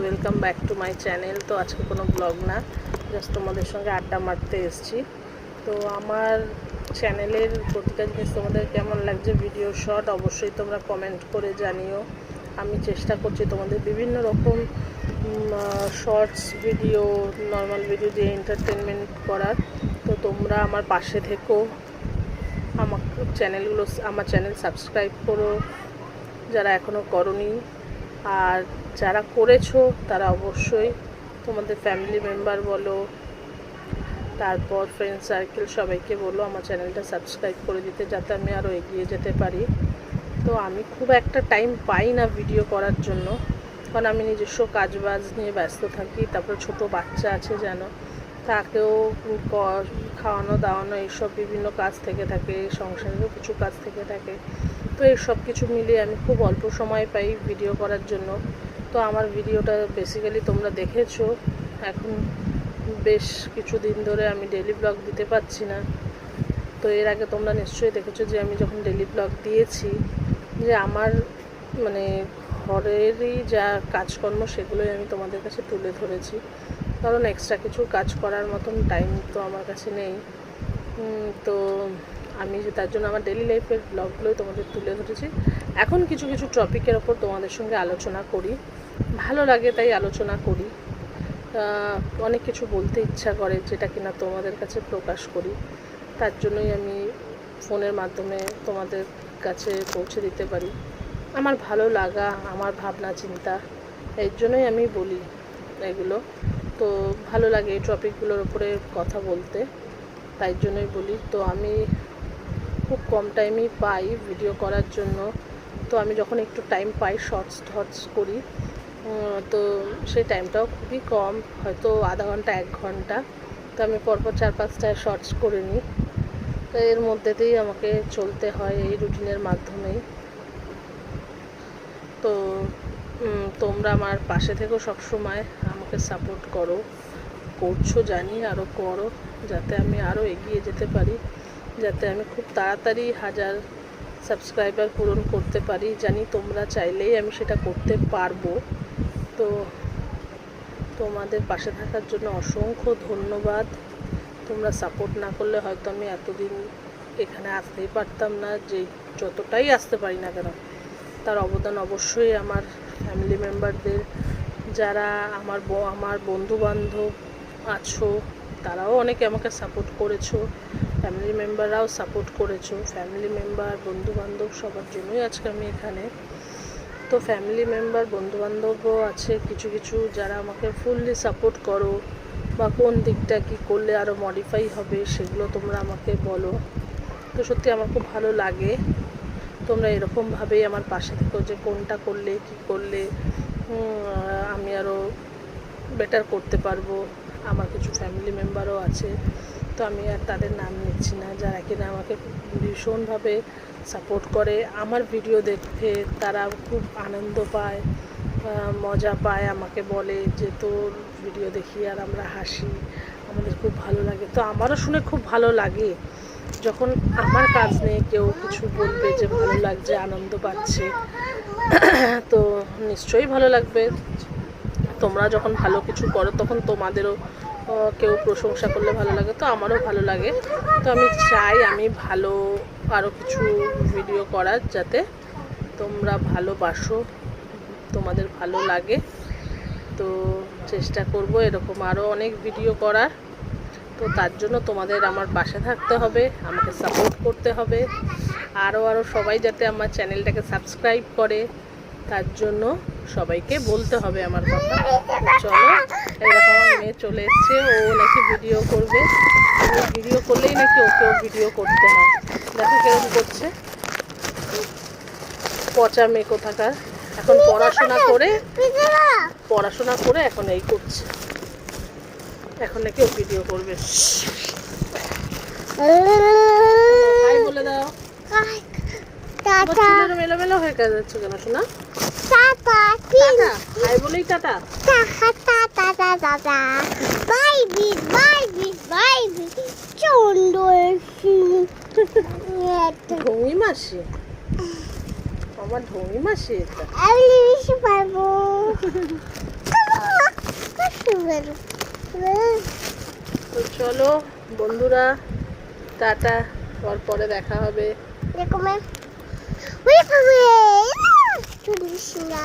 Welcome back to my channel. তো আজকে কোনো ব্লগ না, জাস্ট তোমাদের সঙ্গে আড্ডা মারতে এসেছি। তো আমার চ্যানেলের প্রতিটা জিনিস তোমাদের কেমন লাগছে, ভিডিও শর্ট, অবশ্যই তোমরা কমেন্ট করে জানিও। আমি চেষ্টা করছি তোমাদের বিভিন্ন রকম শর্টস ভিডিও, নর্মাল ভিডিও দিয়ে এন্টারটেনমেন্ট করার। তো তোমরা আমার পাশে থেকো, আমার চ্যানেল সাবস্ক্রাইব করো যারা এখনও করোনি, আর যারা করেছো তারা অবশ্যই তোমাদের ফ্যামিলি মেম্বার বলো, তারপর ফ্রেন্ড সার্কেল সবাইকে বলো আমার চ্যানেলটা সাবস্ক্রাইব করে দিতে, যাতে আমি আরও এগিয়ে যেতে পারি। তো আমি খুব একটা টাইম পাই না ভিডিও করার জন্য, কারণ আমি নিজস্ব কাজবাজ নিয়ে ব্যস্ত থাকি। তারপর ছোট বাচ্চা আছে জানো, তাকেও খাওয়ানো দাওয়ানো এইসব বিভিন্ন কাজ থেকে থাকে, সংসারেরও কিছু কাজ থেকে থাকে। তো এই সব কিছু মিলিয়ে আমি খুব অল্প সময় পাই ভিডিও করার জন্য। তো আমার ভিডিওটা বেসিক্যালি তোমরা দেখেছো, এখন বেশ কিছুদিন ধরে আমি ডেইলি ব্লগ দিতে পারছি না। তো এর আগে তোমরা নিশ্চয়ই দেখেছো যে আমি যখন ডেইলি ব্লগ দিয়েছি, যে আমার মানে ঘরেরই যা কাজকর্ম সেগুলোই আমি তোমাদের কাছে তুলে ধরেছি, কারণ এক্সট্রা কিছু কাজ করার মতন টাইম তো আমার কাছে নেই। তো আমি তার জন্য আমার ডেইলি লাইফের ব্লগগুলোই তোমাদের তুলে ধরেছি। এখন কিছু কিছু টপিকের ওপর তোমাদের সঙ্গে আলোচনা করি, ভালো লাগে তাই আলোচনা করি। অনেক কিছু বলতে ইচ্ছা করে যেটা কিনা তোমাদের কাছে প্রকাশ করি, তার জন্যই আমি ফোনের মাধ্যমে তোমাদের কাছে পৌঁছে দিতে পারি। আমার ভালো লাগা, আমার ভাবনা চিন্তা, এর জন্যই আমি বলি এগুলো। তো ভালো লাগে এই টপিকগুলোর উপরে কথা বলতে, তাই জন্যই বলি। তো আমি খুব কম টাইমই পাই ভিডিও করার জন্য। তো আমি যখন একটু টাইম পাই শর্টস করি, তো সেই টাইমটাও খুবই কম, হয়তো আধা ঘন্টা 1 ঘন্টা। তো আমি পরপর 4-5টা শর্টস করে নিই। তো এর মধ্যেতেই আমাকে চলতে হয়, এই রুটিনের মাধ্যমেই। তো তোমরা আমার পাশে থেকেও সবসময় আমাকে সাপোর্ট করছো জানি, আরও করো, যাতে আমি আরও এগিয়ে যেতে পারি, যাতে আমি খুব তাড়াতাড়ি 1000 সাবস্ক্রাইবার পূরণ করতে পারি। জানি তোমরা চাইলেই আমি সেটা করতে পারবো। তো তোমাদের পাশে থাকার জন্য অসংখ্য ধন্যবাদ। তোমরা সাপোর্ট না করলে হয়তো আমি এতদিন এখানে আসতেই পারতাম না। যে যতটাই আসতে পারি না কেন, তার অবদান অবশ্যই আমার ফ্যামিলি মেম্বারদের, যারা আমার বন্ধুবান্ধব আছো তারাও অনেকে আমাকে সাপোর্ট করেছো, ফ্যামিলি মেম্বাররাও সাপোর্ট করেছো। ফ্যামিলি মেম্বার, বন্ধুবান্ধব সবার জন্যই আজকে আমি এখানে। তো ফ্যামিলি মেম্বার, বন্ধুবান্ধবও আছে কিছু কিছু যারা আমাকে ফুললি সাপোর্ট করো, বা কোন দিকটা কি করলে আরও মডিফাই হবে সেগুলো তোমরা আমাকে বলো। তো সত্যি আমার খুব ভালো লাগে তোমরা এরকমভাবেই আমার পাশে থেকো, যে কোনটা করলে কি করলে আমি আরও বেটার করতে পারবো। আমার কিছু ফ্যামিলি মেম্বারও আছে, তো আমি আর তাদের নাম নিচ্ছি না, যারা কিনা আমাকে ভীষণভাবে সাপোর্ট করে। আমার ভিডিও দেখে তারা খুব আনন্দ পায়, মজা পায়, আমাকে বলে যে তোর ভিডিও দেখি আর আমরা হাসি, আমাদের খুব ভালো লাগে। তো আমারও শুনে খুব ভালো লাগে যখন আমার কাজ নিয়ে কেউ কিছু বলবে যে ভালো লাগছে, আনন্দ পাচ্ছে। তো নিশ্চয়ই ভালো লাগবে। তোমরা যখন ভালো কিছু করো তখন তোমাদেরও কেউ প্রশংসা করলে ভালো লাগে, তো আমারও ভালো লাগে। তো আমি চাই আমি ভালো আরও কিছু ভিডিও করার, যাতে তোমরা ভালোবাসো, তোমাদের ভালো লাগে। তো চেষ্টা করব এরকম আরও অনেক ভিডিও করার। তো তার জন্য তোমাদের আমার পাশে থাকতে হবে, আমাকে সাপোর্ট করতে হবে, আরও সবাই যাতে আমার চ্যানেলটাকে সাবস্ক্রাইব করে, তার জন্য সবাইকে বলতে হবে আমার কথা। চলো, এরকম আমার মেয়ে চলে এসছে, ও নাকি ভিডিও করবে। ভিডিও করলেই নাকি ওকেও ভিডিও করতে হয়। দেখো কেরকম করছে, পচা মেয়ে কোথাকার। এখন পড়াশোনা করে এখন এই করছে, এখন নাকি ও ভিডিও করবে। হাই বলে দাও। চুলের মেলোমেলো হয়ে যাচ্ছে কেন শোনা? হাই বলেই টাটা। ঢঙি মাসি, আমার ঢঙি মাসি এটা। তো চলো বন্ধুরা, টাটা, পরে দেখা হবে। দেখো ম্যাম, ওই বাবা, চুরিস না।